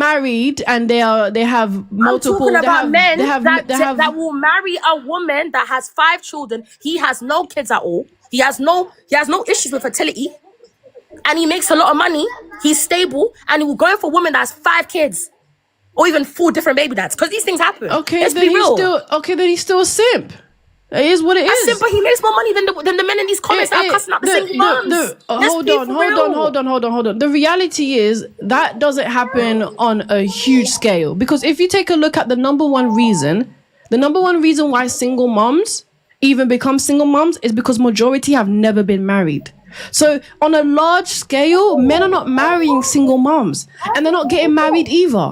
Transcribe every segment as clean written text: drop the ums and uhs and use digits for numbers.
married and they have multiple. I'm talking about men that that will marry a woman that has 5 children. He has no kids at all. He has no issues with fertility, and he makes a lot of money. He's stable, and he will go for a woman that has 5 kids, or even 4 different baby dads. Because these things happen. Okay, let's then be real. Then he's still a simp. It is what it is. Simp, but he makes more money than the men in these comments that are cussing out the single moms. Hold on. The reality is that doesn't happen on a huge scale, because if you take a look at the number one reason why single moms even become single moms is because majority have never been married. So on a large scale, men are not marrying single moms, and they're not getting married either.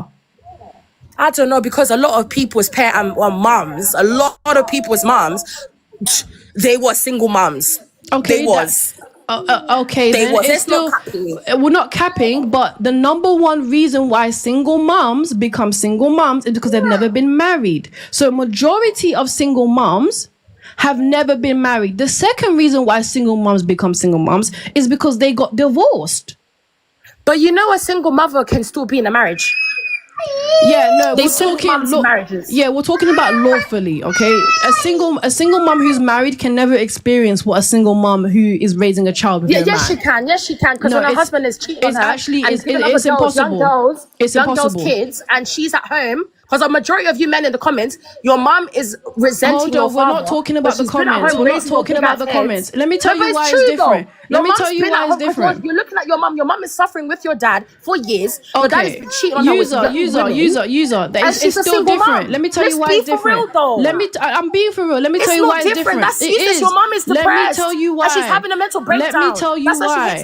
I don't know, because a lot of people's moms, a lot of people's moms, they were single moms. Okay, they was. Okay, they then was. it's still, we're not capping, but the number one reason why single moms become single moms is because they've never been married. So majority of single moms have never been married. The second reason why single moms become single moms is because they got divorced. But you know, a single mother can still be in a marriage. Yeah, no, we're talking marriages. Yeah, we're talking about lawfully, okay? A single mom who's married can never experience what a single mom who is raising a child with yes, she can. Yes, she can. Because when her husband is cheating on her, it's impossible. Young girls, kids, and she's at home. Because a majority of you men in the comments, your mom is resenting your father. We're not talking about the comments. We're not talking about the comments. Let me tell you why it's different. Let me tell you why it's different. You're looking at your mom. Your mom is suffering with your dad for years. Your dad has been cheating on her with user. It's still different. Let me tell you why it's different. I'm being for real. Let me tell you why it's different. It is. Your mom is depressed. Let me tell you why. And she's having a mental breakdown. Let me tell you why.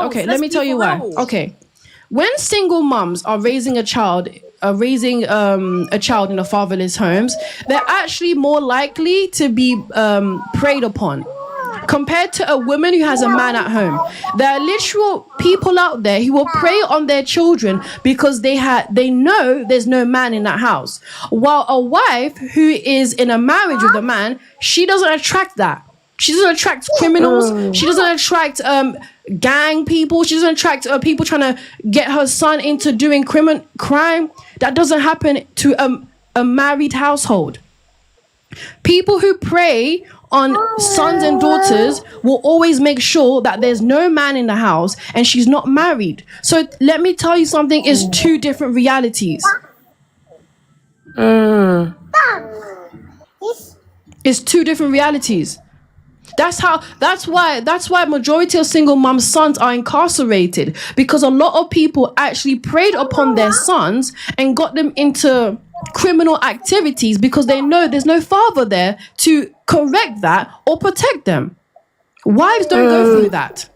Okay. Let me tell you why. Okay. When single moms are raising a child in a fatherless homes, they're actually more likely to be preyed upon compared to a woman who has a man at home. There are literal people out there who will prey on their children because they know there's no man in that house. While a wife who is in a marriage with a man, she doesn't attract that. She doesn't attract criminals. She doesn't attract gang people. She doesn't attract people trying to get her son into doing crime. That doesn't happen to a married household. People who prey on sons and daughters will always make sure that there's no man in the house and she's not married. So let me tell you something, it's 2 different realities. It's 2 different realities. That's why majority of single mom sons are incarcerated, because a lot of people actually preyed upon their sons and got them into criminal activities because they know there's no father there to correct that or protect them. Wives don't go through that.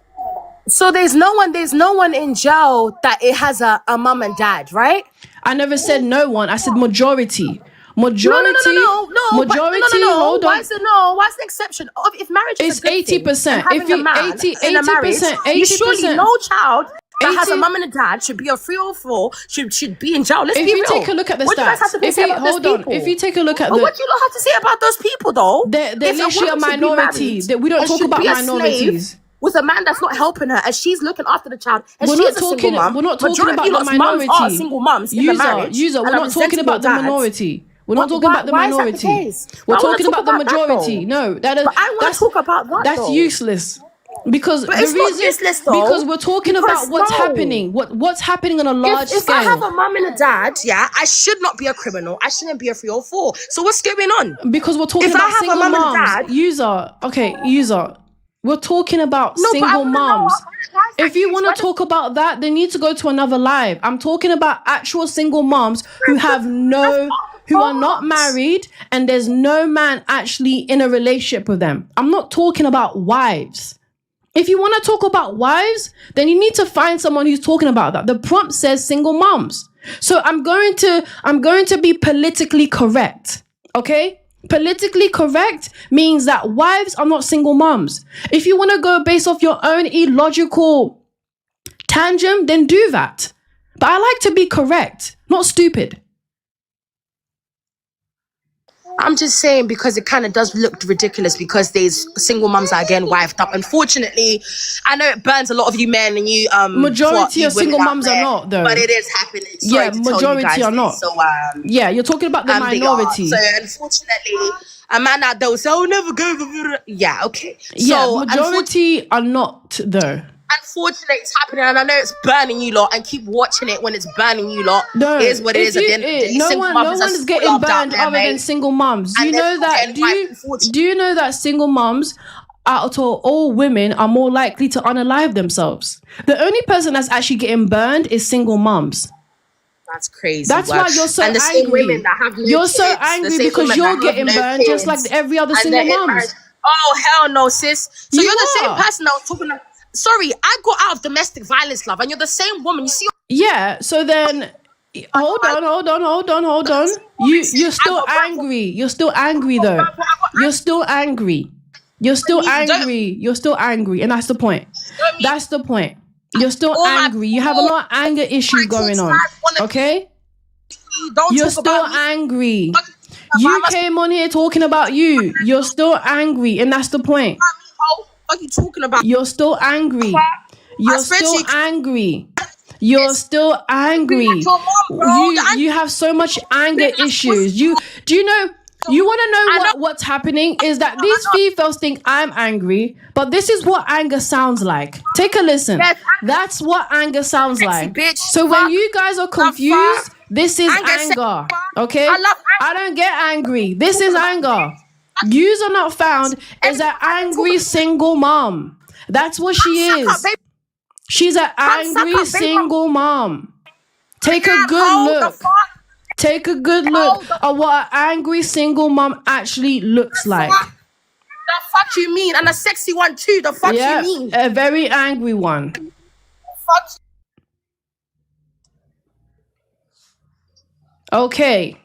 So there's no one in jail that it has a mom and dad, right? I never said no one. I said majority. Majority. No. Hold on. Why is the exception? If marriage is 80%. If you 80%, you surely no child that has a mum and a dad should be a 3 or 4 should be in jail. Let's be real. If you take a look at the stats, if you take a look at what do you not have to say about those people though? They're literally a minority. We don't talk about minorities. With a man that's not helping her, and she's looking after the child, and she's a single mom. We're not talking about the minority. Moms are single moms in the marriage. We're not talking about the minority. We're not talking about the minority. We're talking about the majority. No, I want to talk about that. That's useless. Because it's not useless though. Because we're talking about what's happening. What's happening on a large scale. If I have a mum and a dad, I should not be a criminal. I shouldn't be a 3 or 4. So what's going on? Because we're talking about single moms. User. We're talking about single moms. If you want to talk about that, they need to go to another live. I'm talking about actual single moms who are not married and there's no man actually in a relationship with them. I'm not talking about wives. If you want to talk about wives, then you need to find someone who's talking about that. The prompt says single moms. So I'm going to be politically correct. Okay? Politically correct means that wives are not single moms. If you want to go based off your own illogical tangent, then do that. But I like to be correct, not stupid. I'm just saying because it kind of does look ridiculous because there's single mums that are getting wifed up. Unfortunately, I know it burns a lot of you men and you majority of single mums are not though. But it is happening. Sorry yeah, to tell majority you guys are not. this. So yeah, you're talking about the minority. So unfortunately, a man out there will say, "Oh, never go." Yeah, okay. Yeah, So majority are not though. Unfortunately, it's happening, and I know it's burning you lot. And keep watching it when it's burning you lot. No, it is what it is. At the end of the day, no one's getting burned other than single mums. Do you know that? Do you know that single mums, out of all women, are more likely to unalive themselves? The only person that's actually getting burned is single mums. That's crazy. That's why you're so and the angry. Same women that have no you're kids, so angry because you're getting burned just like every other single mum. Oh hell no, sis. So you're the same person I was talking about. Sorry, I got out of domestic violence, love, and you're the same woman. You see? Yeah. So then, hold on. You're still angry. You're still angry though. You're still angry. You're still angry. You're still angry, and that's the point. That's the point. You're still angry. You have a lot of anger issues going on. Okay? You're still angry. You came on here talking about you. You're still angry, and that's the point. What are you talking about? You're still angry. You're still angry. You're still angry. You have so much anger issues. You want to know what's happening is that these females think I'm angry, but this is what anger sounds like. Take a listen. That's what anger sounds like. So when you guys are confused, this is anger. Okay? I don't get angry. This is anger. Yous are not found is an angry single mom. That's what she is. She's an angry single mom. Take a good look. Take a good look at what an angry single mom actually looks like. The fuck you mean? And a sexy one too. The fuck you mean? A very angry one. Okay.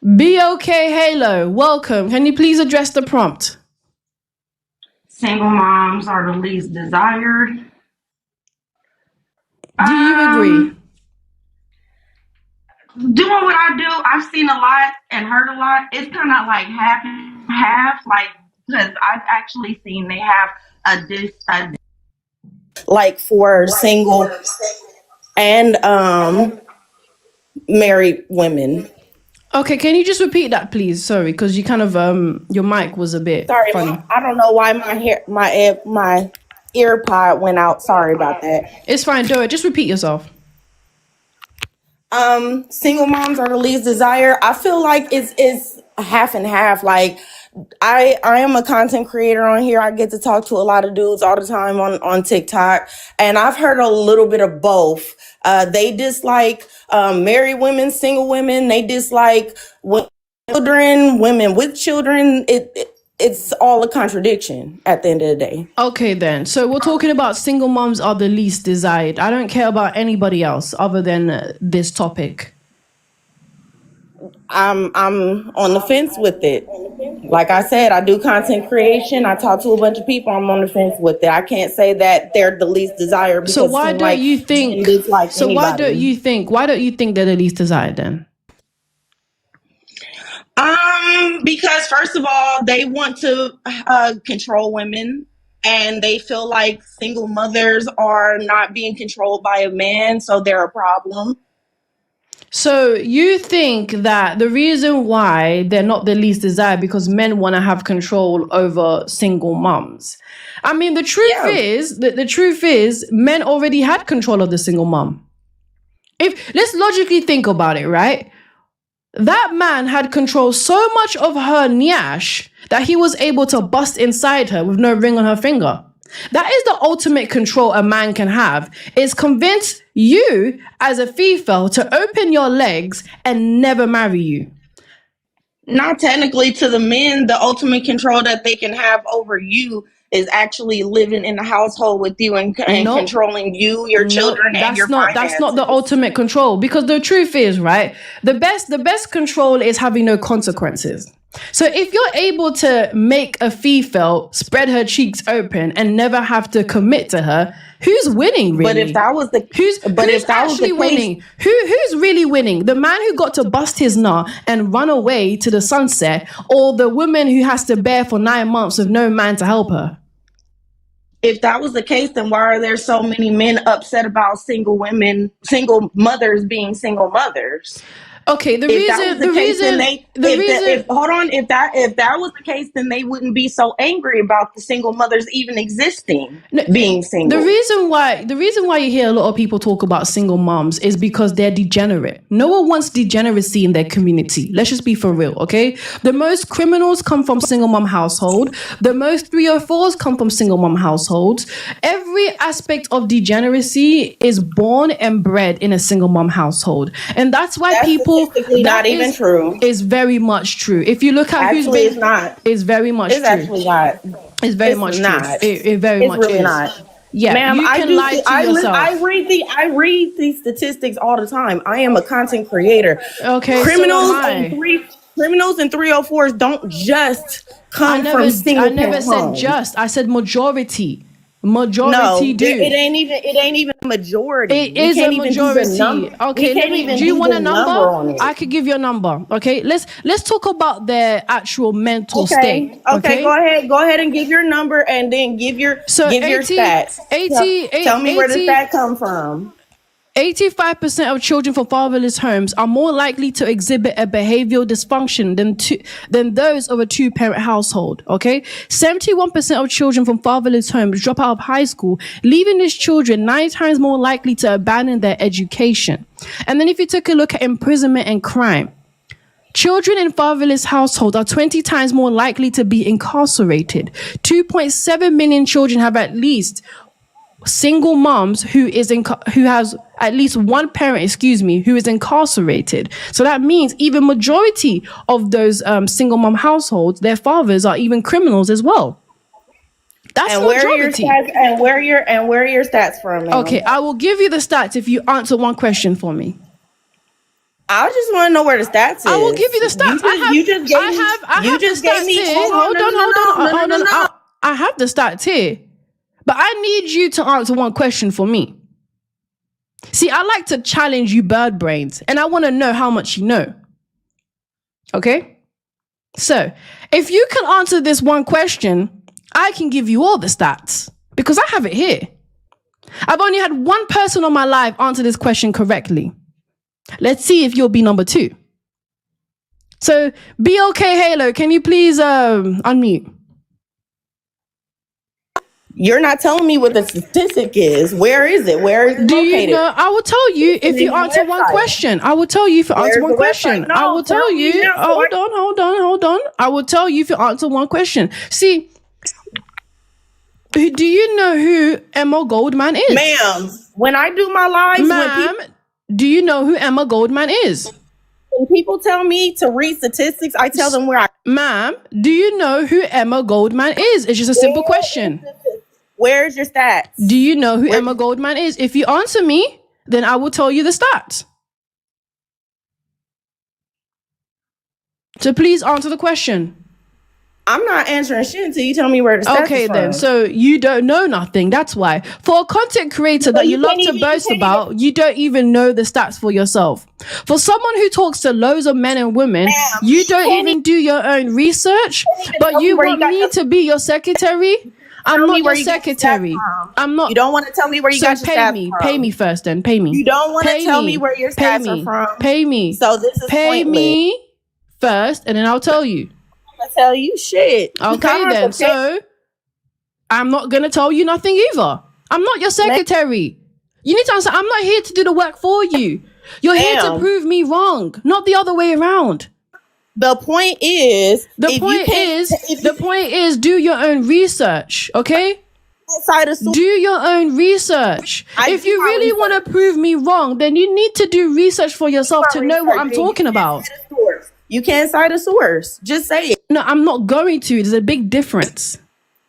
BOK Halo, welcome. Can you please address the prompt? Single moms are the least desired. Do you agree? Doing what I do, I've seen a lot and heard a lot. It's kind of like half and half, like, because I've actually seen they have a like for single and married women. Okay, can you just repeat that, please? Sorry, because you kind of your mic was a bit funny. I don't know why my ear pod went out. Sorry about that. It's fine. Do it. Just repeat yourself. Single moms are the least desired. I feel like it's half and half. Like I am a content creator on here. I get to talk to a lot of dudes all the time on TikTok, and I've heard a little bit of both. They dislike married women, single women. They dislike children, women with children. It's all a contradiction at the end of the day. Okay, then. So we're talking about single moms are the least desired. I don't care about anybody else other than this topic. I'm on the fence with it. Like I said, I do content creation. I talk to a bunch of people. I'm on the fence with it. I can't say that they're the least desired. So why don't you think? Why don't you think they're the least desired then? Because first of all, they want to control women, and they feel like single mothers are not being controlled by a man, so they're a problem. So you think that the reason why they're not the least desired because men want to have control over single moms? I mean, the truth is men already had control of the single mom. Let's logically think about it, right? That man had control so much of her nyash that he was able to bust inside her with no ring on her finger. That is the ultimate control a man can have, is convince you as a female to open your legs and never marry you. Not technically to the men. The ultimate control that they can have over you is actually living in the household with you and controlling you, your children, and your finances. That's not the ultimate control, because the truth is, right, the best control is having no consequences. So if you're able to make a female spread her cheeks open and never have to commit to her, Who's winning, really? But if that was the who's actually winning? Who's really winning? The man who got to bust his nut and run away to the sunset, or the woman who has to bear for 9 months with no man to help her? If that was the case, then why are there so many men upset about single mothers being single mothers? Okay, if that was the case, then they wouldn't be so angry about the single mothers even existing, being single. The reason why you hear a lot of people talk about single moms is because they're degenerate. No one wants degeneracy in their community. Let's just be for real, okay? The most criminals come from single mom household. The most 304s come from single mom households. Every aspect of degeneracy is born and bred in a single mom household, and that's why not even true. It's very much true. If you look at it's not. It's very much true. Actually not. It's very much not. True. It very much really is. Not. Yeah, ma'am, you can lie to yourself. I read these statistics all the time. I am a content creator. Okay, criminals and 304s don't just come from single parent I never said just. I said majority. Majority do. It ain't even a majority. It is a majority. Okay, do you want a number? I could give you a number. Okay, let's talk about their actual mental state. Okay, go ahead and give your number and then give your stats. Tell me where the stat come from. 85% of children from fatherless homes are more likely to exhibit a behavioral dysfunction than those of a two-parent household, okay? 71% of children from fatherless homes drop out of high school, leaving these children 9 times more likely to abandon their education. And then if you take a look at imprisonment and crime, children in fatherless households are 20 times more likely to be incarcerated. 2.7 million children have at least single moms who has at least one parent, who is incarcerated. So that means even majority of those single mom households, their fathers are even criminals as well. That's majority. Where are your stats from? Ma'am? Okay, I will give you the stats if you answer one question for me. I just want to know where the stats is. I will give you the stats. Hold on. I have the stats here. But I need you to answer one question for me. See, I like to challenge you bird brains, and I want to know how much you know. Okay? So, if you can answer this one question, I can give you all the stats because I have it here. I've only had one person on my live answer this question correctly. Let's see if you'll be number 2. So, be okay, Halo. Can you please unmute? You're not telling me what the statistic is. Where is it? Where is it located? You know, I will tell you if you answer one question. I will tell you if you answer one question. No, I will tell you. Hold on. I will tell you if you answer one question. See, do you know who Emma Goldman is? Ma'am, when I do my lives, do you know who Emma Goldman is? When people tell me to read statistics, I tell them where I... Ma'am, do you know who Emma Goldman is? It's just a simple question. Where's your stats? Do you know who Emma Goldman is? If you answer me, then I will tell you the stats. So please answer the question. I'm not answering shit until you tell me where the stats Okay, is from. then. So you don't know nothing. That's why. For a content creator that you love to boast about, you don't even know the stats for yourself. For someone who talks to loads of men and women, you don't even do your own research, but you want me to be your secretary? I'm not your secretary. I'm not. You don't want to tell me where you got your stats from. Pay me first, then. Pay me. You don't want to tell me where your stats are from. Pay me. So this is Pay me first, and then I'll tell you. I'm gonna tell you shit. Okay, then. So I'm not gonna tell you nothing either. I'm not your secretary. You need to understand. I'm not here to do the work for you. You're here to prove me wrong, not the other way around. The point is, do your own research, okay? Do your own research. If you really want to prove me wrong, then you need to do research for yourself to know what I'm talking about. You can't cite a source. Just say it. No, I'm not going to. There's a big difference.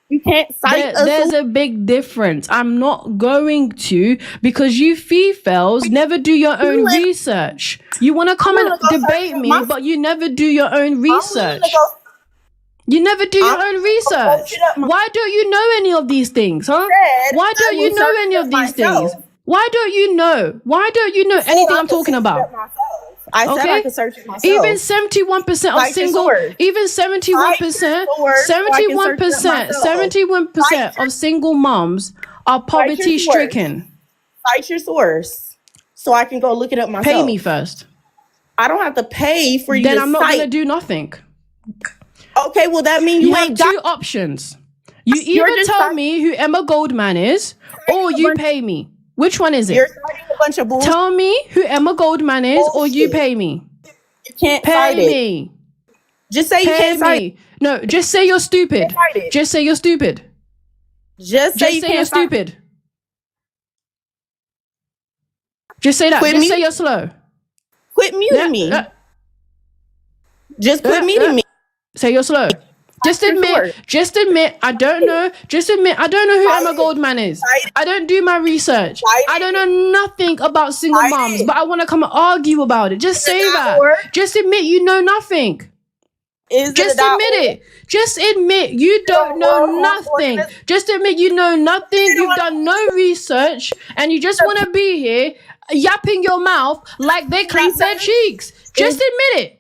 You can't cite There's a big difference. I'm not going to because you Fefails never do your own research. You want to come and debate me, but you never do your own research. You never do your own research. Why don't you know any of these things, huh? Why don't you know any of these things? Why don't you know? Why don't you know anything I'm talking about? I said I could search it myself. Even 71% of single, even 71%, 71% of single moms are poverty stricken. Cite your source so I can go look it up myself. Pay me first. I don't have to pay for you. Then I'm not gonna do nothing. Okay, well that means you have two options. You either tell me who Emma Goldman is, or you pay me. Which one is it? You're citing a bunch of bullshit. Tell me who Emma Goldman is, or you pay me. You can't pay me. Just say you can't cite it. No, just say you're stupid. Just say you're stupid. Just say you're stupid. Just say that. Just say you're slow. Quit muting me. Just quit muting me. Say you're slow. Just admit, I don't know. Just admit, I don't know who Emma Goldman is. I don't do my research. I don't know nothing about single moms, but I want to come and argue about it. Just say that. Just admit you know nothing. Just admit it. Just admit you don't know nothing. Just admit you know nothing. You've done no research, and you just want to be here yapping your mouth like they clap their cheeks. Just admit it.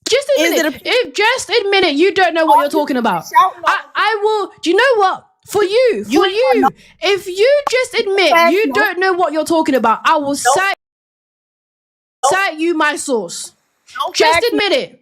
Just admit it. Just admit it. You don't know what you're talking about. I will. Do you know what? For you. If you just admit you don't know what you're talking about, I will cite you my source. Just admit it.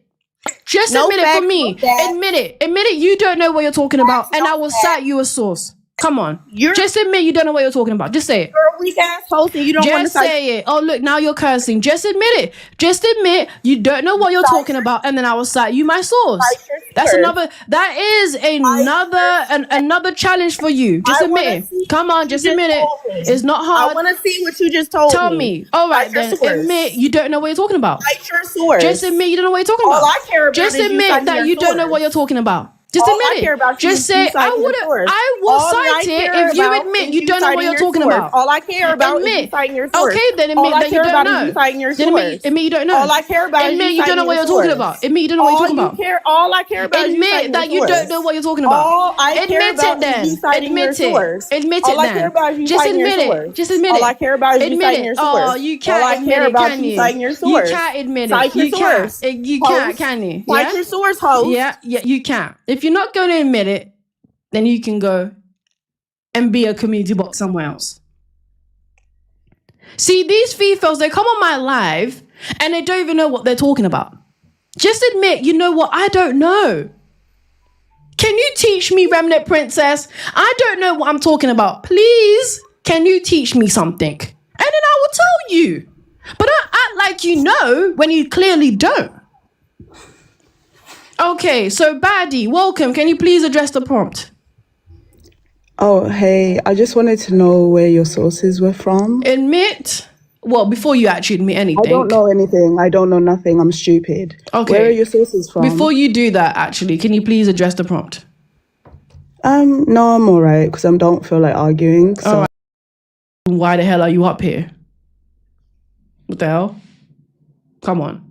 Just admit it for me. Admit it. Admit it. You don't know what you're talking about, and I will cite you a source. Come on. Just admit you don't know what you're talking about. Just say it. You're a weak ass host and you don't want to say it. Oh, look, now you're cursing. Just admit it. Just admit you don't know what you're talking about, and then I will cite you my source. That is another challenge for you. Just admit it. Come on, just admit it. It's not hard. I want to see what you just told me. Tell me. All right, then. Admit you don't know what you're talking about. Cite your source. Just admit you don't know what you're talking about. All I care about just admit that you don't know what you're talking about. Just admit it. Just say I will cite it if you admit you don't know what you're talking about. All I care about is you citing your source. Okay, then admit that you don't know. Then admit you don't know. All I care about is admit you don't know what you're talking about. Admit you don't know what you're talking about. All I care about is admit that you don't know what you're talking about. All I care about is you citing your source. Admit it then. Just admit it. Just admit it. All I care about is you citing your source. Oh, you can't admit it, can you? You can't admit it. You can't. You can't, can you? Cite your source, host. Yeah, you can't. If you're not going to admit it, then you can go and be a community box somewhere else. See, these Fefails, they come on my live and they don't even know what they're talking about. Just admit, you know what? I don't know. Can you teach me, Remnant Princess? I don't know what I'm talking about. Please, can you teach me something? And then I will tell you. But don't act like you know when you clearly don't. Okay, so Baddie, welcome. Can you please address the prompt? Oh, hey, I just wanted to know where your sources were from. Admit? Well, before you actually admit anything. I don't know anything. I don't know nothing. I'm stupid. Okay. Where are your sources from? Before you do that, actually, can you please address the prompt? No, I'm all right because I don't feel like arguing. So. All right. Why the hell are you up here? What the hell? Come on.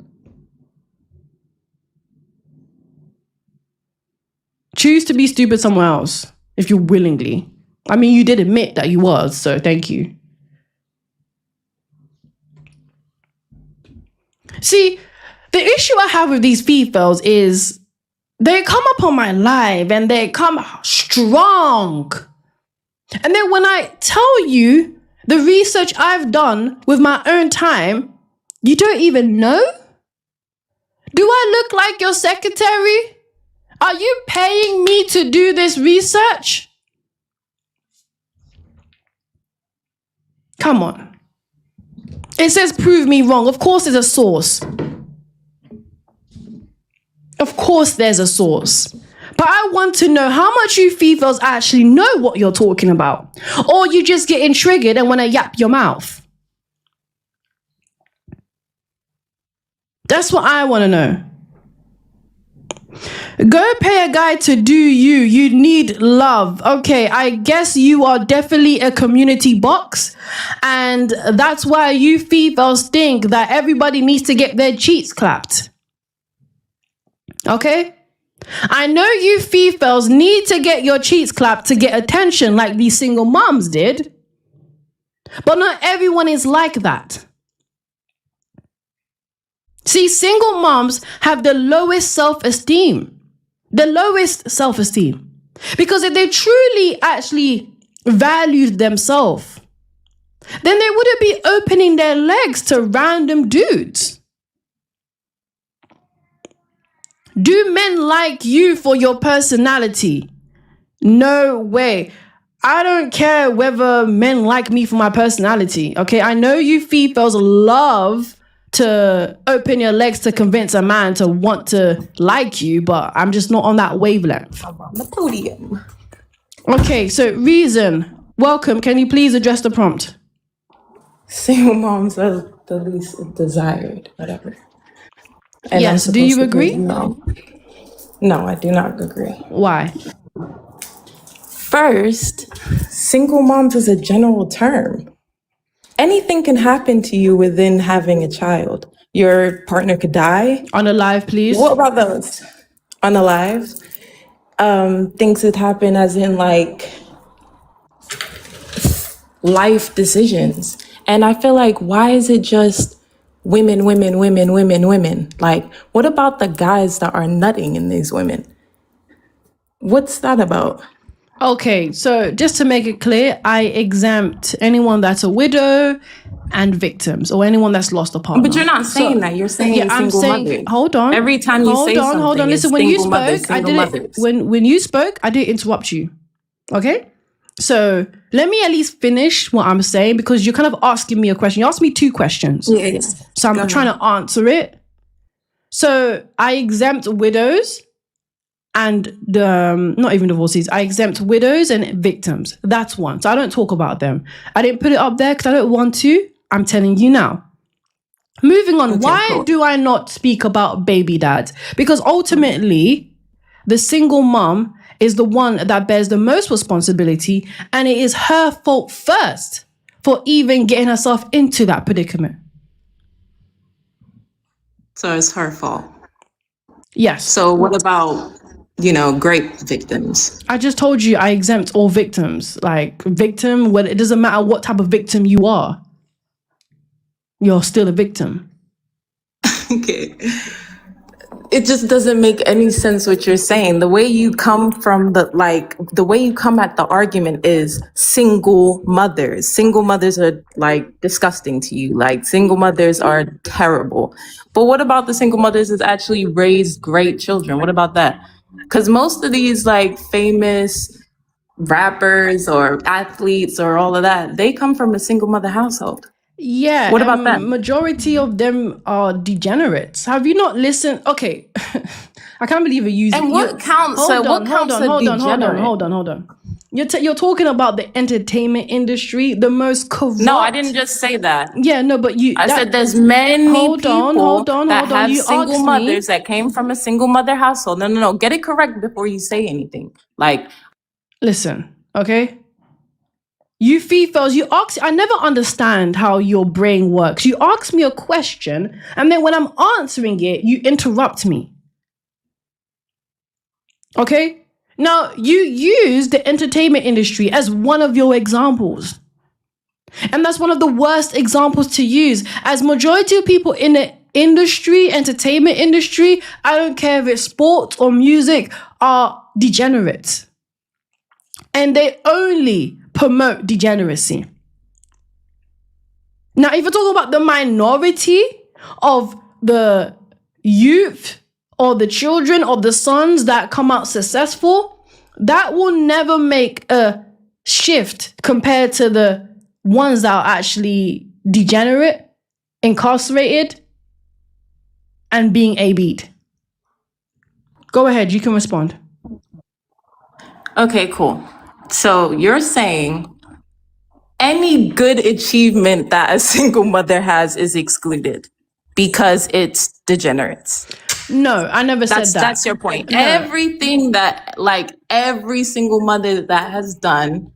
Choose to be stupid somewhere else if you willingly. I mean, you did admit that you was, so thank you. See, the issue I have with these Fefails is they come up on my live and they come strong. And then when I tell you the research I've done with my own time, you don't even know? Do I look like your secretary? Are you paying me to do this research? Come on. It says prove me wrong. Of course there's a source. Of course there's a source. But I want to know how much you Fefails actually know what you're talking about. Or you just getting triggered and want to yap your mouth. That's what I want to know. Go pay a guy to do you. You need love. Okay, I guess you are definitely a community box. And that's why you Fefails think that everybody needs to get their cheeks clapped. Okay? I know you Fefails need to get your cheeks clapped to get attention like these single moms did. But not everyone is like that. See, single moms have the lowest self-esteem. The lowest self-esteem. Because if they truly actually valued themselves, then they wouldn't be opening their legs to random dudes. Do men like you for your personality? No way. I don't care whether men like me for my personality, okay? I know you Fefails love to open your legs to convince a man to want to like you, but I'm just not on that wavelength. I'm on the podium. Okay, so Reason, welcome. Can you please address the prompt? Single moms are the least desired, whatever. And yes, do you agree? No, I do not agree. Why? First, single moms is a general term. Anything can happen to you within having a child. Your partner could die. Unalive, please. What about those? Unalive. Things that happen as in like life decisions. And I feel like, why is it just women? Like, what about the guys that are nutting in these women? What's that about? Okay, so just to make it clear, I exempt anyone that's a widow and victims, or anyone that's lost a partner. But you're not saying that. You're saying single mothers. Hold on. Every time you say something, hold on. Listen, when you spoke, I didn't. Mothers. When you spoke, I didn't interrupt you. Okay, so let me at least finish what I'm saying, because you're kind of asking me a question. You asked me 2 questions. Yes. So I'm trying to answer it. So I exempt widows and not even divorcees. I exempt widows and victims. That's one. So I don't talk about them. I didn't put it up there because I don't want to. I'm telling you now. Moving on. Okay, why do I not speak about baby dads? Because ultimately, the single mom is the one that bears the most responsibility, and it is her fault first for even getting herself into that predicament. So it's her fault. Yes. So what about, great victims? I just told you I exempt all victims. Like, victim, it doesn't matter what type of victim you are. You're still a victim. Okay. It just doesn't make any sense what you're saying. The way you come from the way you come at the argument is single mothers. Single mothers are disgusting to you. Single mothers are terrible. But what about the single mothers that actually raised great children? What about that? Because most of these famous rappers or athletes or all of that, they come from a single mother household. Yeah. What about that? Majority of them are degenerates. Have you not listened? Okay. I can't believe you're using. And what counts? Hold on. You're talking about the entertainment industry, the most corrupt. No, I didn't just say that. Yeah, no, but I said there's many people that have You single mothers that came from a single mother household. No. Get it correct before you say anything. Listen, okay? You Fefails, I never understand how your brain works. You ask me a question, and then when I'm answering it, you interrupt me. Okay? Now, you use the entertainment industry as one of your examples. And that's one of the worst examples to use. As majority of people in the entertainment industry, I don't care if it's sports or music, are degenerates. And they only promote degeneracy. Now, if you're talking about the minority of the youth or the children or the sons that come out successful, that will never make a shift compared to the ones that are actually degenerate, incarcerated, and being AB'd. Go ahead, you can respond. Okay, cool. So you're saying any good achievement that a single mother has is excluded because it's degenerates. No, I never said that. That's your point. No. Everything that every single mother that has done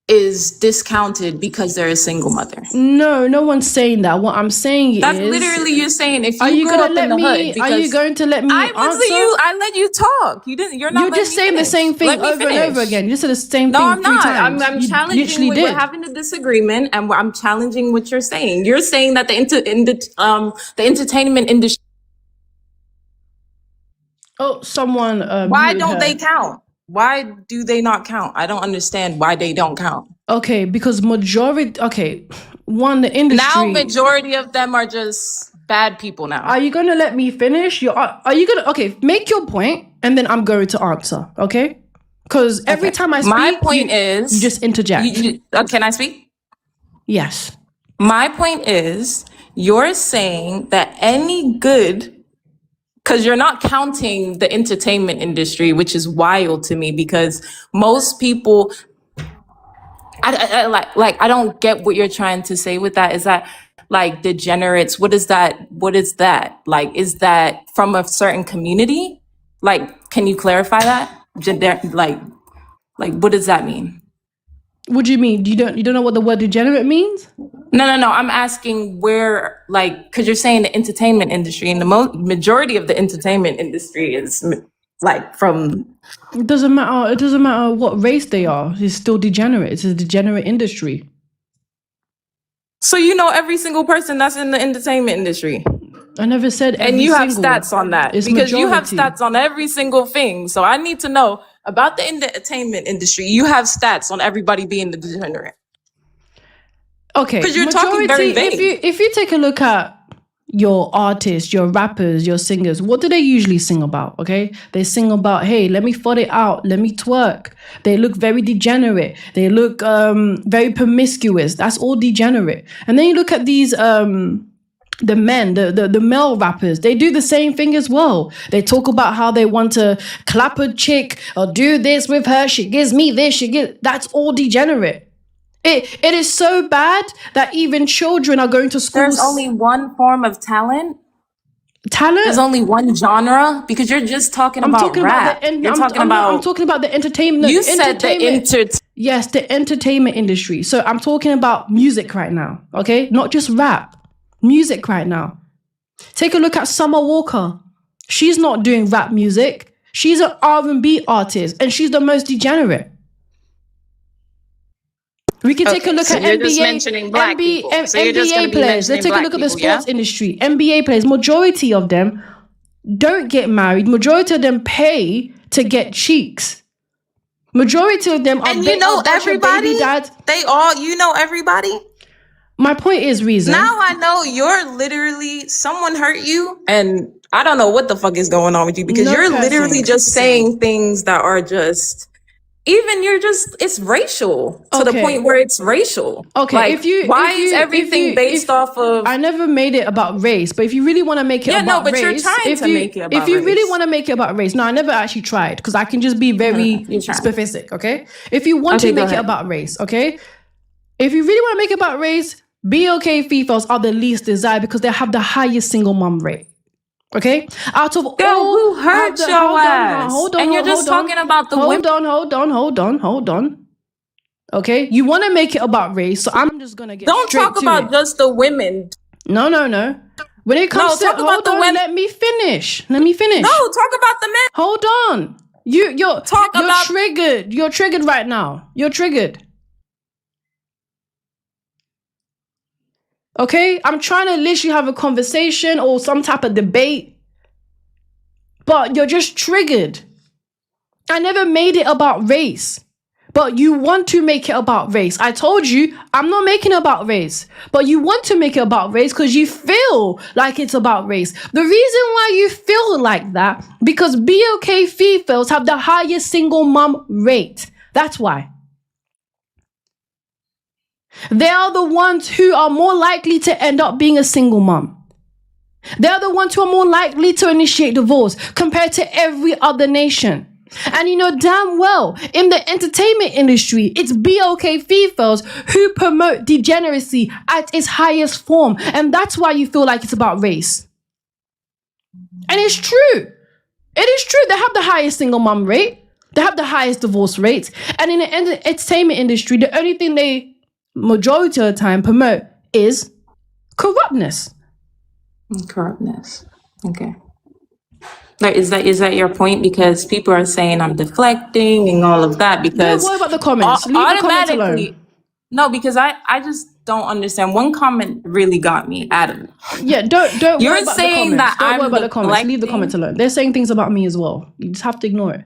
is discounted because they're a single mother. No, no one's saying that. What I'm saying That's is, literally you're saying if are you you grow gonna up let in the me? hood. Are you going to let me answer? I let you talk. You didn't. You're not. You're just saying the same thing over and over again. You just said the same thing. No, I'm three not. times. I'm You challenging. literally We're did. having a disagreement, and I'm challenging what you're saying. You're saying that the entertainment industry. Oh, someone. Why muted don't her. they count? Why do they not count? I don't understand why they don't count. Okay, because majority. Okay, one, the industry. Now majority of them are just bad people now. Are you gonna let me finish? Are you gonna? Okay, make your point, and then I'm going to answer. Okay, because every time I speak, my point is you just interject. Can I speak? Yes. My point is you're saying that any good. Because you're not counting the entertainment industry, which is wild to me because most people, I don't get what you're trying to say with that. Is that like degenerates? What is that? What is that? Like, is that from a certain community? Like, can you clarify that? Like, what does that mean? What do you mean? You don't know what the word degenerate means? No. I'm asking where, like, because you're saying the entertainment industry, and the majority of the entertainment industry is like from. It doesn't matter. It doesn't matter what race they are. It's still degenerate. It's a degenerate industry. So you know every single person that's in the entertainment industry. I never said every and you have single. stats on that It's because you have majority. stats on every single thing. So I need to know about the entertainment industry. You have stats on everybody being the degenerate. Okay, because you're talking very vague. If you take a look at your artists, your rappers, your singers, what do they usually sing about? Okay, they sing about, hey, let me fart it out, let me twerk. They look very degenerate. They look very promiscuous. That's all degenerate. And then you look at these the men, the male rappers, they do the same thing as well. They talk about how they want to clap a chick or do this with her. She gives me this. That's all degenerate. It is so bad that even children are going to school. There's only one form of talent. There's only one genre because you're just talking about rap. I'm talking about the entertainment. You said the Yes, the entertainment industry. So I'm talking about music right now. Okay, not just rap. Music right now. Take a look at Summer Walker. She's not doing rap music. She's an R&B artist, and she's the most degenerate. We can take a look at NBA players. Let's take a look at the sports industry. NBA players, majority of them don't get married. Majority of them pay to get cheeks. Majority of them are everybody. Baby dads. Everybody. My point is, Reason. Now I know you're literally, someone hurt you, and I don't know what the fuck is going on with you because you're literally just saying things that are just. Even it's racial to the point where it's racial. Okay, like, is everything based off of? I never made it about race, but if you really want to make it about race, you're trying to make it about if you race. really want to make it about race, no, I never actually tried because I can just be very specific. Okay, if you want to make it about race, okay, if you really want to make it about race, BOK Fefails are the least desired because they have the highest single mom rate. Okay, out of all, who hurt your ass? And you're just talking about the women. Hold on. Okay, you want to make it about race, so I'm just gonna get. Don't talk about just the women. No. When it comes to about the women. Let me finish. No, talk about the men. Hold on. You're triggered. You're triggered right now. You're triggered. Okay, I'm trying to literally have a conversation or some type of debate, but you're just triggered. I never made it about race, but you want to make it about race. I told you I'm not making it about race, but you want to make it about race because you feel like it's about race. The reason why you feel like that, because BOK Fefails have the highest single mom rate. That's why. They are the ones who are more likely to end up being a single mom. They are the ones who are more likely to initiate divorce compared to every other nation. And you know damn well, in the entertainment industry, it's BOK Fefails who promote degeneracy at its highest form. And that's why you feel like it's about race. And it's true. It is true. They have the highest single mom rate. They have the highest divorce rates. And in the entertainment industry, the only thing they majority of the time promote is corruptness. Corruptness. Okay. Like, is that your point? Because people are saying I'm deflecting and all of that because Don't worry about the comments. Leave the comments alone. No, because I just don't understand. One comment really got me, Adam. Yeah, don't You're worry about saying the comments. that Don't worry I'm about the comments. Leave the deflecting? comments alone. They're saying things about me as well. You just have to ignore it.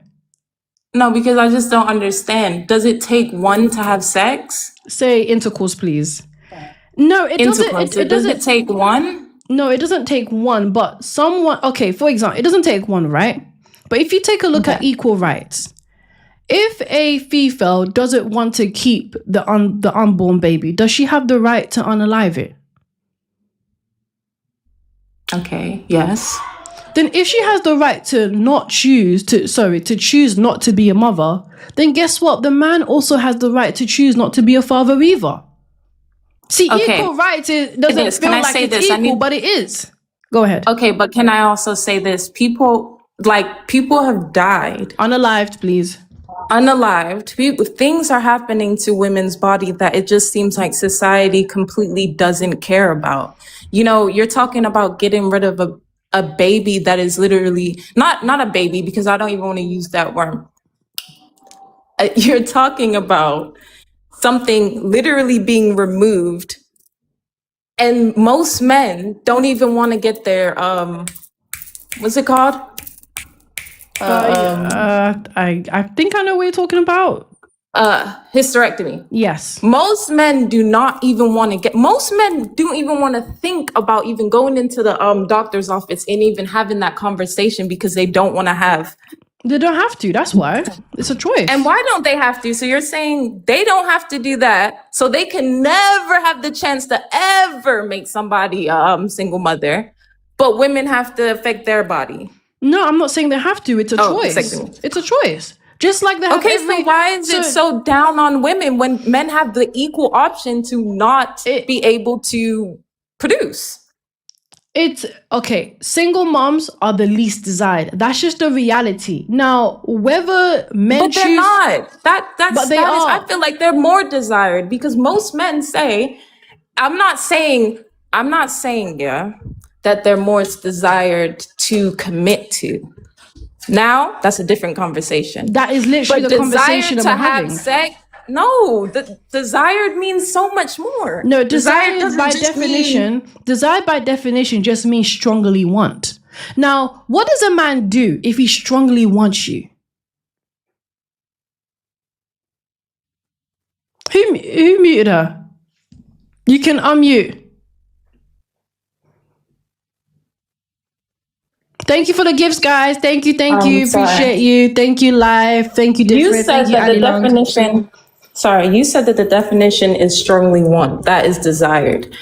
No, because I just don't understand. Does it take one to have sex? Say intercourse, please. No, it doesn't. It Does doesn't it take one? No, it doesn't take one, but someone, okay, for example, it doesn't take one, right? But if you take a look at equal rights, if a female doesn't want to keep the unborn baby, does she have the right to unalive it? Okay, yes. Then if she has the right to choose not to be a mother, then guess what? The man also has the right to choose not to be a father either. See, equal rights doesn't feel like it's equal, but it is. Go ahead. Okay, but can I also say this? People have died. Unalived, please. Unalived. Things are happening to women's body that it just seems like society completely doesn't care about. You know, you're talking about getting rid of a baby that is literally, not a baby, because I don't even want to use that word. You're talking about something literally being removed, and most men don't even want to get their what's it called? I think I know what you're talking about. Hysterectomy. Yes. Most men do not even want to get. Most men don't even want to think about even going into the doctor's office and even having that conversation because they don't want to have. They don't have to. That's why. It's a choice. And why don't they have to? So you're saying they don't have to do that, so they can never have the chance to ever make somebody a single mother, but women have to affect their body. No, I'm not saying they have to. It's a choice. It's a choice. Just like they have so why is it so down on women when men have the equal option to not be able to produce? It's okay. Single moms are the least desired. That's just the reality. Now, whether men but they're not. I feel like they're more desired because most men say, I'm not saying that they're more desired to commit to. Now, that's a different conversation. That is literally the conversation I'm having. Sex, no, the desired means so much more. No, desired by definition just means strongly want. Now, what does a man do if he strongly wants you? Who muted her? You can unmute. Thank you for the gifts, guys. Thank you. Appreciate you. Thank you, live. Thank you, different. You said that the definition. Sorry, you said that the definition is strongly want. That is desired.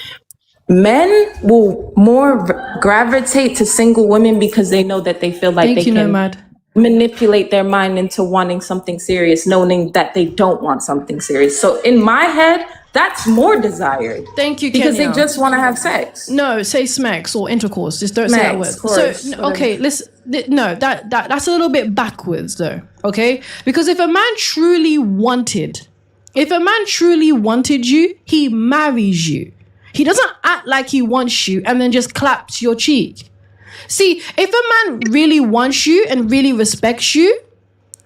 Men will more gravitate to single women because they know that they feel like they can manipulate their mind into wanting something serious, knowing that they don't want something serious. So in my head, that's more desired. Thank you, because Kenya. they just want to have sex. No, say smacks or intercourse. Just don't say that word. So okay, that's a little bit backwards though. Okay, because if a man truly wanted you, he marries you. He doesn't act like he wants you and then just claps your cheek. See, if a man really wants you and really respects you,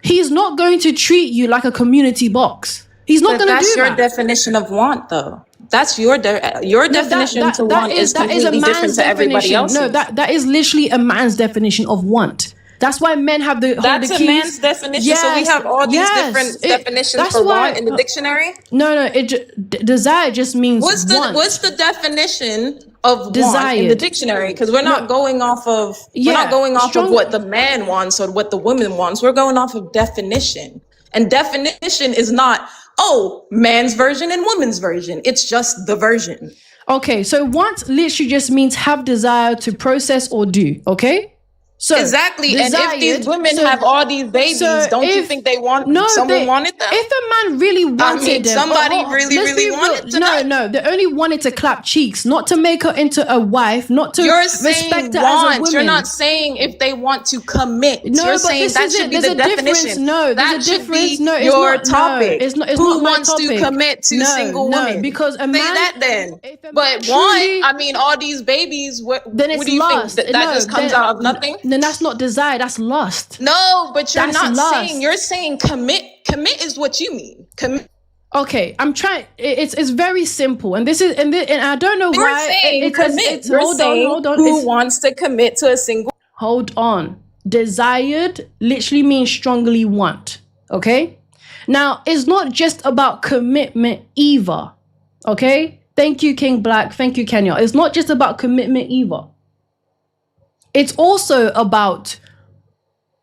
he's not going to treat you like a community box. He's not going to do that. That's your definition of want, though. That's your definition to want is completely different to everybody else's. No, that is literally a man's definition of want. That's why men have the That's the a keys. Man's definition. Yes, so we have all these different definitions for want in the dictionary. No, desire just means what's the definition of desired want in the dictionary? Because we're not going off of of what the man wants or what the woman wants. We're going off of definition, and definition is not man's version and woman's version. It's just the version. Okay, so want literally just means have desire to process or do. Okay. So exactly. And if these desired- women so- have all these babies, so don't you if- think they want no, someone wanted them? If a man really wanted them, somebody let's really be real. wanted to No, they only wanted to clap cheeks, not to make her into a wife, not to You're saying respect her want. as a woman. You're not saying if they want to commit. No, You're but saying this that is should it. be There's the a difference. definition. No, that there's a should difference. be No, it's your not. topic. No, it's not. It's Who not my wants topic. to commit to single women? Because a man. Say that then. If a man But truly- all these babies. What Then do you lust. think? That just comes out of nothing? Then that's not desire. That's lust. No, but you're That's not lust. saying. You're saying commit. Commit is what you mean. Commit. Okay, I'm trying. It's very simple, and and I don't know You're why. saying commit. You're hold saying on. Who wants to commit to a single? Hold on. Desired literally means strongly want. Okay. Now it's not just about commitment either. Okay. Thank you, King Black. Thank you, Kenya. It's not just about commitment either. It's also about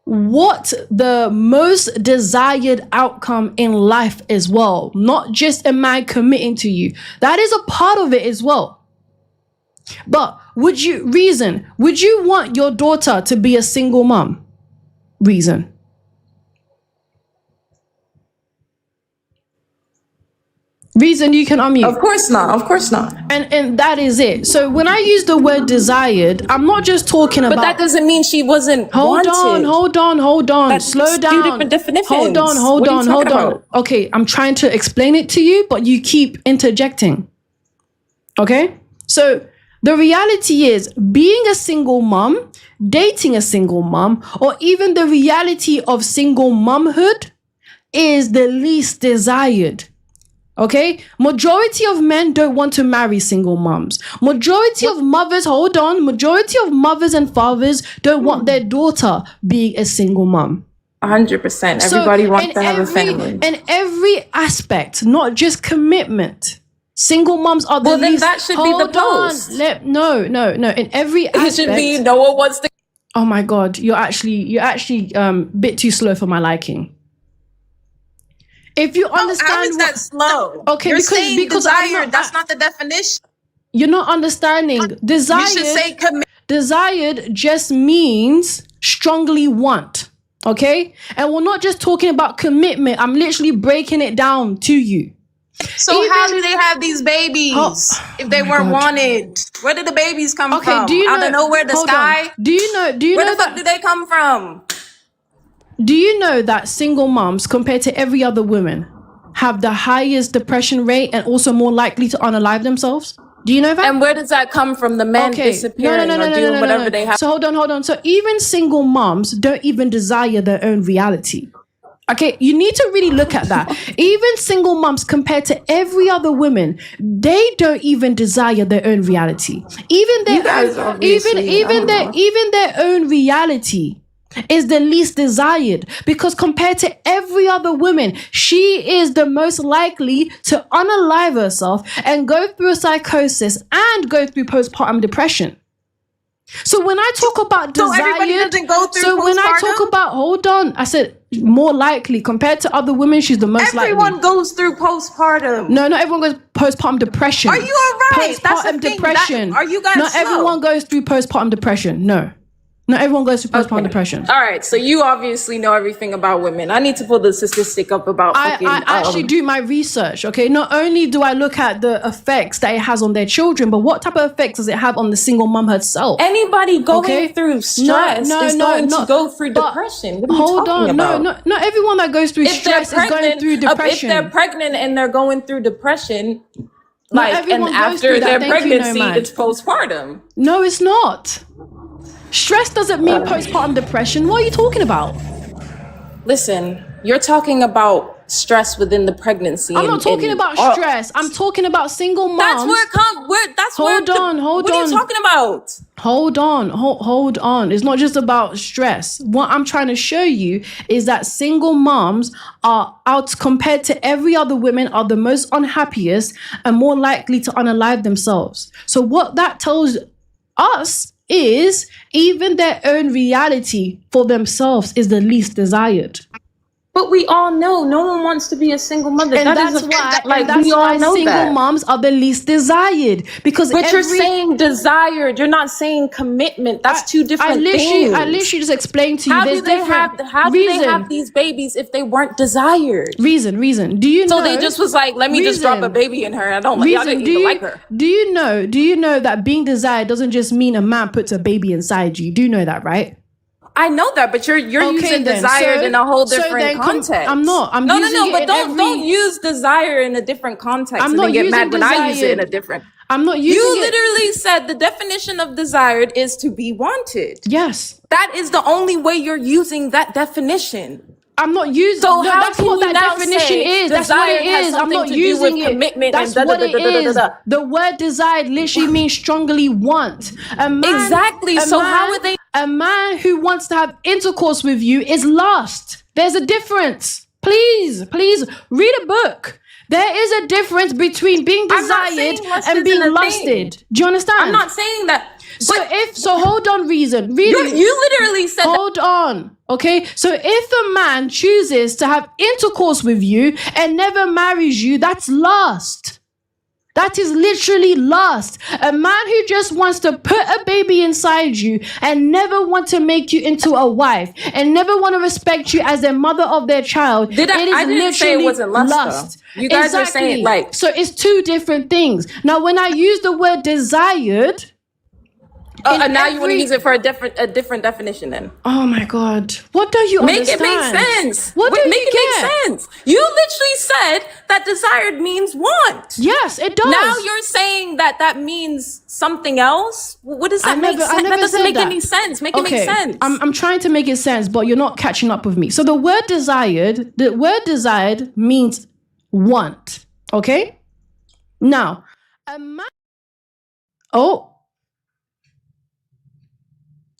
what the most desired outcome in life as well. Not just a man committing to you. That is a part of it as well. But would you want your daughter to be a single mom? Reason. Reason, you can unmute. Of course not. Of course not. And that is it. So when I use the word desired, I'm not just talking about. But that doesn't mean she wasn't Hold on. That's Slow down. two different definitions. Hold on. About? Okay, I'm trying to explain it to you, but you keep interjecting. Okay? So the reality is being a single mom, dating a single mom, or even the reality of single momhood is the least desired. Okay? Majority of men don't want to marry single moms. Majority of mothers and fathers don't want their daughter being a single mom. 100%. Everybody wants to have a family. In every aspect, not just commitment. Single moms are the least. Well, then that should be the post. No. In every aspect. It should be no one wants to. Oh my God, you're actually a bit too slow for my liking. If you understand, how is that slow? Okay, You're because desired. That's not the definition. You're not understanding. Desired. You should say commit. Desired just means strongly want. Okay, and we're not just talking about commitment. I'm literally breaking it down to you. So how do they have these babies if they weren't wanted? Where did the babies come from? Do you know, out of nowhere, the sky? On. Do you know where the fuck did they come from? Do you know that single moms, compared to every other woman, have the highest depression rate and also more likely to unalive themselves? Do you know that? And where does that come from? The men disappearing or doing whatever they have. So hold on. So even single moms don't even desire their own reality. Okay, you need to really look at that. Even single moms, compared to every other woman, they don't even desire their own reality. Even their own reality is the least desired, because compared to every other woman, she is the most likely to unalive herself and go through a psychosis and go through postpartum depression. So when I talk about desired, everybody doesn't go through so when I talk about, hold on, I said more likely compared to other women, she's the most likely. Everyone goes through postpartum. No, not everyone goes postpartum depression. Are you all right? Postpartum depression. Are you guys Not slow? everyone goes through postpartum depression. No. Not everyone goes through postpartum depression. All right, so you obviously know everything about women. I need to pull the statistic up about fucking... I actually do my research, okay? Not only do I look at the effects that it has on their children, but what type of effects does it have on the single mom herself? Anybody going through stress is going to go through depression. What are you talking about? Not everyone that goes through stress is going through depression. If they're pregnant and they're going through depression, and after their pregnancy, it's postpartum. No, it's not. Stress doesn't mean postpartum depression. What are you talking about? Listen, you're talking about stress within the pregnancy. I'm not talking about stress. I'm talking about single moms. That's where it comes. Hold on. What are you talking about? Hold on. It's not just about stress. What I'm trying to show you is that single moms are out, compared to every other woman, are the most unhappiest and more likely to unalive themselves. So what that tells us is even their own reality for themselves is the least desired. But we all know no one wants to be a single mother. And that's why single moms are the least desired. But you're saying desired. You're not saying commitment. That's two different things. I literally just explained to you. How do they have these babies if they weren't desired? Reason. Do you know? So they just was like, let me just drop a baby in her. I don't like. Y'all didn't even like her. Do you know that being desired doesn't just mean a man puts a baby inside you? Do you know that, right? I know that, but you're using desired in a whole different context. I'm not. But don't use desire in a different context. I'm not get mad when I use it in a different. I'm not using You literally said the definition of desired is to be wanted. Yes. That is the only way you're using that definition. I'm not using. So how that's what that definition is. That's what it is. I'm not using it. Commitment. That's what it is. The word desired literally means strongly want. So how would they? A man who wants to have intercourse with you is lust. There's a difference. Please read a book. There is a difference between being desired and being lusted. Do you understand? I'm not saying that. So hold on, reason. You literally said hold on. Okay, so if a man chooses to have intercourse with you and never marries you, that's lust. That is literally lust. A man who just wants to put a baby inside you and never want to make you into a wife and never want to respect you as a mother of their child. I didn't say it wasn't lust. You guys are saying like. So it's two different things. Now, when I use the word desired. And now you want to use it for a different definition then. Oh my God. What do you understand? Make it make sense. What do make it make sense? You literally said that desired means want. Yes, it does. Now you're saying that means something else? What does that make sense? That doesn't make any sense. Make it make sense. I'm trying to make it sense, but you're not catching up with me. So the word desired means want. Okay? Now,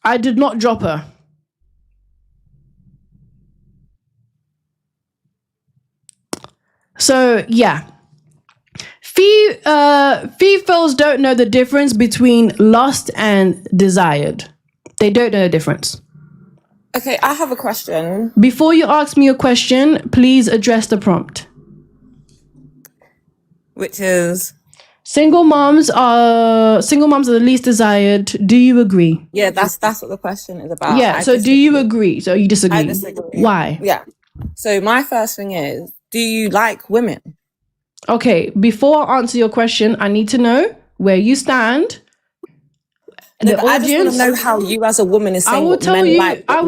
I did not drop her. So, yeah. Fefails don't know the difference between lust and desired. They don't know the difference. Okay, I have a question. Before you ask me a question, please address the prompt. Which is... Single moms are the least desired. Do you agree? Yeah, that's what the question is about. Yeah, so do you agree? So you disagree? I disagree. Why? Yeah. So my first thing is, do you like women? Okay, before I answer your question, I need to know where you stand. I just want to know how you as a woman is saying I will what tell men you. like. I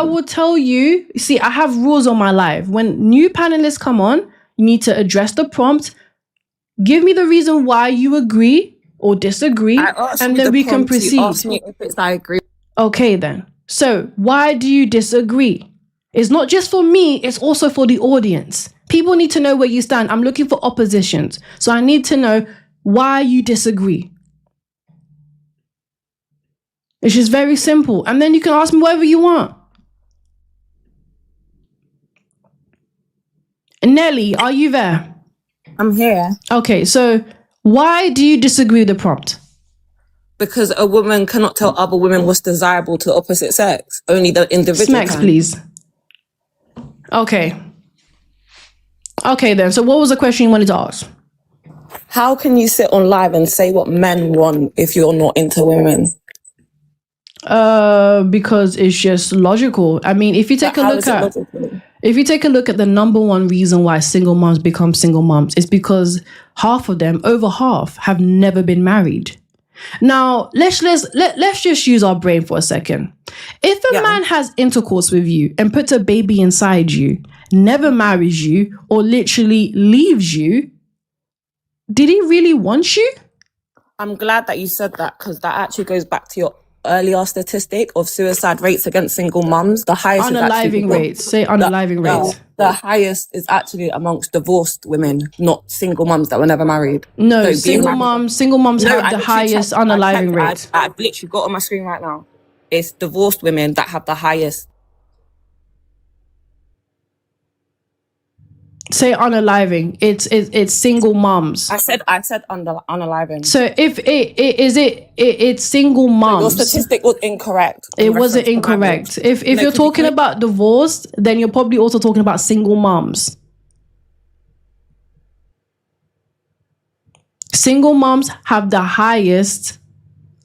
will tell you. See, I have rules on my live. When new panelists come on, you need to address the prompt. Give me the reason why you agree or disagree, and then we can proceed. You asked me if I agree. Okay, then. So, why do you disagree? It's not just for me, it's also for the audience. People need to know where you stand. I'm looking for oppositions. So, I need to know why you disagree. It's just very simple. And then you can ask me whatever you want. Nelly, are you there? I'm here. Okay, so why do you disagree with the prompt? Because a woman cannot tell other women what's desirable to the opposite sex. Only the individual Smacks, please. Okay. Okay, then. So what was the question you wanted to ask? How can you sit on live and say what men want if you're not into women? Because it's just logical. I mean, if you take a look at the number one reason why single moms become single moms, it's because over half have never been married. Now, let's just use our brain for a second. If a man has intercourse with you and puts a baby inside you, never marries you, or literally leaves you, did he really want you? I'm glad that you said that, because that actually goes back to your earlier statistic of suicide rates against single mums. The highest unaliving rates. Say unaliving rates. The highest is actually amongst divorced women, not single mums that were never married. No, so single moms have the highest unaliving rates. I've literally got on my screen right now. It's divorced women that have the highest. Say unaliving. It's single moms. I said unaliving. So if it's single moms. Your statistic was incorrect. It wasn't incorrect. If you're talking about divorced, then you're probably also talking about single moms. Single moms have the highest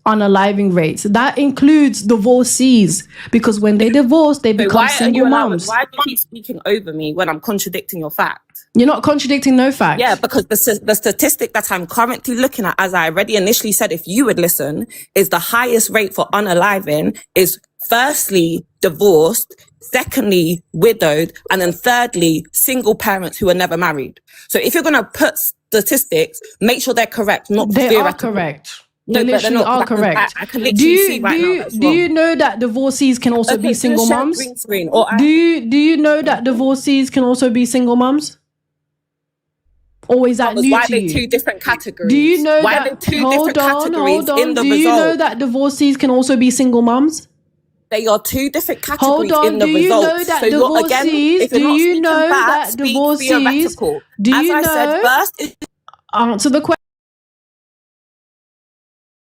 unaliving rates. That includes divorcees, because when they divorce, they become single moms. Why do you keep speaking over me when I'm contradicting your fact? You're not contradicting no fact. Yeah, because the statistic that I'm currently looking at, as I already initially said, if you would listen, is the highest rate for unaliving is firstly divorced, secondly widowed, and then thirdly single parents who are never married. So if you're going to put statistics, make sure they're correct, not they are correct. They literally are correct. I can literally see right now. Do you know that divorcees can also be single moms? Do you know that divorcees can also be single moms? Or is that new why to are you? they two different categories? Do you know why that? Are they two different categories in the Do you know that divorcees can also be single moms? They are two different categories in the do you results. know that so divorcees? Do you know that divorcees? Do you know? As I said first, Answer the question.